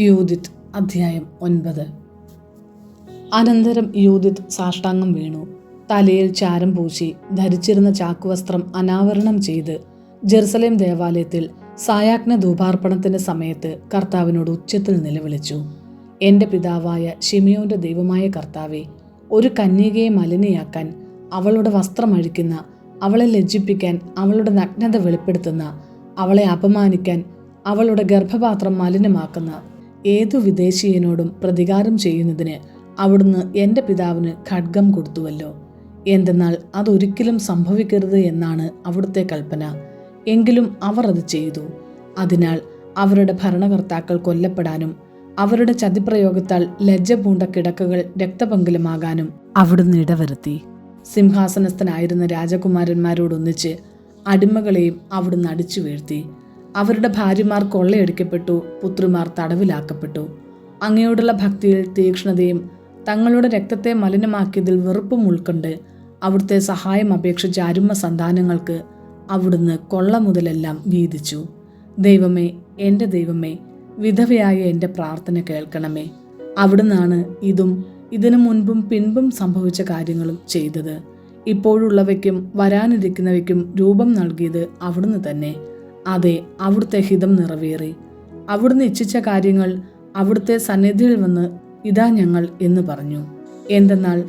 യൂദിത്ത് അധ്യായം 9. അനന്തരം യൂദിത്ത് സാഷ്ടാംഗം വീണു. തലയിൽ ചാരം പൂശി ധരിച്ചിരുന്ന ചാക്കുവസ്ത്രം അനാവരണം ചെയ്ത് ജെറുസലേം ദേവാലയത്തിൽ സായാജ്ഞ ധൂപാർപ്പണത്തിന്റെ സമയത്ത് കർത്താവിനോട് ഉച്ചത്തിൽ നിലവിളിച്ചു. എൻ്റെ പിതാവായ ശിമിയോന്റെ ദൈവമായ കർത്താവെ, ഒരു കന്യകയെ മലിനയാക്കാൻ, അവളുടെ വസ്ത്രം അഴിക്കുന്ന, അവളെ ലജ്ജിപ്പിക്കാൻ, അവളുടെ നഗ്നത വെളിപ്പെടുത്തുന്ന, അവളെ അപമാനിക്കാൻ, അവളുടെ ഗർഭപാത്രം മലിനമാക്കുന്ന ഏതു വിദേശീയനോടും പ്രതികാരം ചെയ്യുന്നതിന് അവിടുന്ന് എൻ്റെ പിതാവിന് ഖഡ്ഗം കൊടുത്തുവല്ലോ. എന്തെന്നാൽ അതൊരിക്കലും സംഭവിക്കരുത് എന്നാണ് അവിടുത്തെ കൽപ്പന. എങ്കിലും അവർ അത് ചെയ്തു. അതിനാൽ അവരുടെ ഭരണകർത്താക്കൾ കൊല്ലപ്പെടാനും അവരുടെ ചതിപ്രയോഗത്താൽ ലജ്ജ പൂണ്ട കിടക്കകൾ രക്തപങ്കിലമാകാനും അവിടുന്ന് ഇടവരുത്തി. സിംഹാസനസ്ഥനായിരുന്ന രാജകുമാരന്മാരോടൊന്നിച്ച് അടിമകളെയും അവിടുന്ന് അടിച്ചു വീഴ്ത്തി. അവരുടെ ഭാര്യമാർ കൊള്ളയടിക്കപ്പെട്ടു, പുത്രിമാർ തടവിലാക്കപ്പെട്ടു. അങ്ങയോടുള്ള ഭക്തിയിൽ തീക്ഷ്ണതയും തങ്ങളുടെ രക്തത്തെ മലിനമാക്കിയതിൽ വെറുപ്പും ഉൾക്കൊണ്ട് അവിടുത്തെ സഹായം അപേക്ഷിച്ച അരുമ സന്താനങ്ങൾക്ക് അവിടുന്ന് കൊള്ള മുതലെല്ലാം വീതിച്ചു. ദൈവമേ, എൻ്റെ ദൈവമേ, വിധവയായ എൻ്റെ പ്രാർത്ഥന കേൾക്കണമേ. അവിടുന്നാണ് ഇതും ഇതിനു മുൻപും പിൻപും സംഭവിച്ച കാര്യങ്ങളും ചെയ്തത്. ഇപ്പോഴുള്ളവയ്ക്കും വരാനിരിക്കുന്നവയ്ക്കും രൂപം നൽകിയത് അവിടുന്ന് തന്നെ. അതെ, അവിടുത്തെ ഹിതം നിറവേറി. അവിടുന്ന് ഇച്ഛിച്ച കാര്യങ്ങൾ അവിടുത്തെ സന്നിധിയിൽ വന്ന് ഇതാ ഞങ്ങൾ എന്ന് പറഞ്ഞു. എന്തെന്നാൽ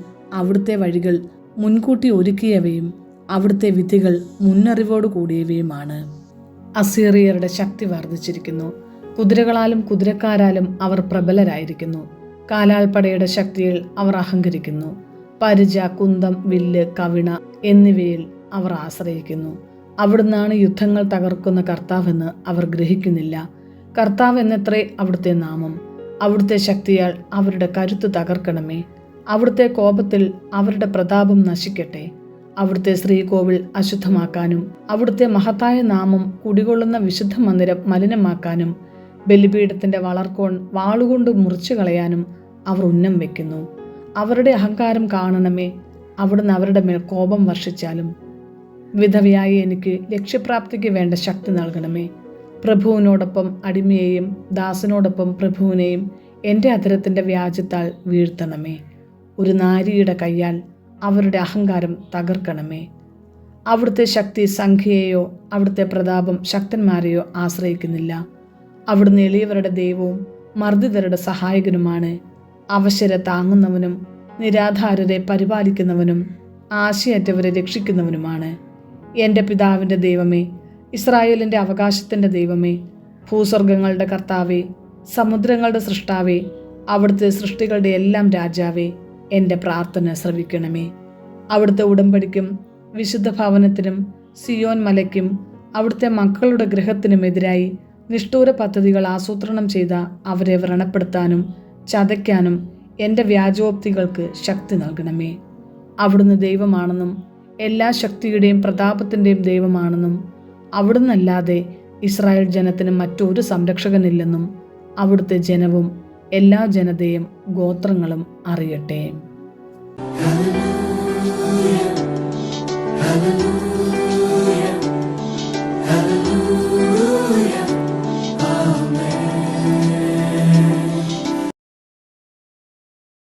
അവിടുത്തെ വഴികൾ മുൻകൂട്ടി ഒരുക്കിയവയും അവിടുത്തെ വിധികൾ മുന്നറിവോട് കൂടിയവയുമാണ്. അസീറിയരുടെ ശക്തി വർദ്ധിച്ചിരിക്കുന്നു. കുതിരകളാലും കുതിരക്കാരാലും അവർ പ്രബലരായിരിക്കുന്നു. കാലാൾപ്പടയുടെ ശക്തിയിൽ അവർ അഹങ്കരിക്കുന്നു. പരിച, കുന്തം, വില്ല്, കവിണ എന്നിവയിൽ അവർ ആശ്രയിക്കുന്നു. അവിടുന്നാണ് യുദ്ധങ്ങൾ തകർക്കുന്ന കർത്താവെന്ന് അവർ ഗ്രഹിക്കുന്നില്ല. കർത്താവ് എന്നത്രേ അവിടുത്തെ നാമം. അവിടുത്തെ ശക്തിയാൽ അവരുടെ കരുത്ത് തകർക്കണമേ. അവിടുത്തെ കോപത്തിൽ അവരുടെ പ്രതാപം നശിക്കട്ടെ. അവിടുത്തെ ശ്രീകോവിൽ അശുദ്ധമാക്കാനും അവിടുത്തെ മഹത്തായ നാമം കുടികൊള്ളുന്ന വിശുദ്ധ മന്ദിരം മലിനമാക്കാനും ബലിപീഠത്തിന്റെ വളർക്കോൺ വാളുകൊണ്ട് മുറിച്ചു കളയാനും അവർ ഉന്നം വെക്കുന്നു. അവരുടെ അഹങ്കാരം കാണണമേ. അവിടുന്ന് അവരുടെ മേൽ കോപം വർഷിച്ചാലും. വിധവയായി എനിക്ക് ലക്ഷ്യപ്രാപ്തിക്ക് വേണ്ട ശക്തി നൽകണമേ. പ്രഭുവിനോടൊപ്പം അടിമയെയും ദാസനോടൊപ്പം പ്രഭുവിനെയും എൻ്റെ അധരത്തിൻ്റെ വ്യാജത്താൽ വീഴ്ത്തണമേ. ഒരു നാരിയുടെ കയ്യാൽ അവരുടെ അഹങ്കാരം തകർക്കണമേ. അവിടുത്തെ ശക്തി സംഖ്യയെയോ അവിടുത്തെ പ്രതാപം ശക്തന്മാരെയോ ആശ്രയിക്കുന്നില്ല. അവിടുന്ന് എളിയവരുടെ ദൈവവും മർദ്ദിതരുടെ സഹായകനുമാണ്. അവശരെ താങ്ങുന്നവനും നിരാധാരരെ പരിപാലിക്കുന്നവനും ആശയറ്റവരെ രക്ഷിക്കുന്നവനുമാണ്. എൻ്റെ പിതാവിൻ്റെ ദൈവമേ, ഇസ്രായേലിൻ്റെ അവകാശത്തിൻ്റെ ദൈവമേ, ഭൂസ്വർഗങ്ങളുടെ കർത്താവേ, സമുദ്രങ്ങളുടെ സൃഷ്ടാവേ, അവിടുത്തെ സൃഷ്ടികളുടെ എല്ലാം രാജാവേ, എൻ്റെ പ്രാർത്ഥന ശ്രവിക്കണമേ. അവിടുത്തെ ഉടമ്പടിക്കും വിശുദ്ധ ഭവനത്തിനും സിയോൻ മലയ്ക്കും അവിടുത്തെ മക്കളുടെ ഗൃഹത്തിനുമെതിരായി നിഷ്ഠൂര പദ്ധതികൾ ആസൂത്രണം ചെയ്ത അവരെ വ്രണപ്പെടുത്താനും ചതയ്ക്കാനും എൻ്റെ വ്യാജോക്തികൾക്ക് ശക്തി നൽകണമേ. അവിടുന്ന് ദൈവമാണെന്നും എല്ലാ ശക്തിയുടെയും പ്രതാപത്തിൻ്റെയും ദൈവമാണെന്നും അവിടുന്നല്ലാതെ ഇസ്രായേൽ ജനത്തിന് മറ്റൊരു സംരക്ഷകനില്ലെന്നും അവിടുത്തെ ജനവും എല്ലാ ജനതയും ഗോത്രങ്ങളും അറിയട്ടെ.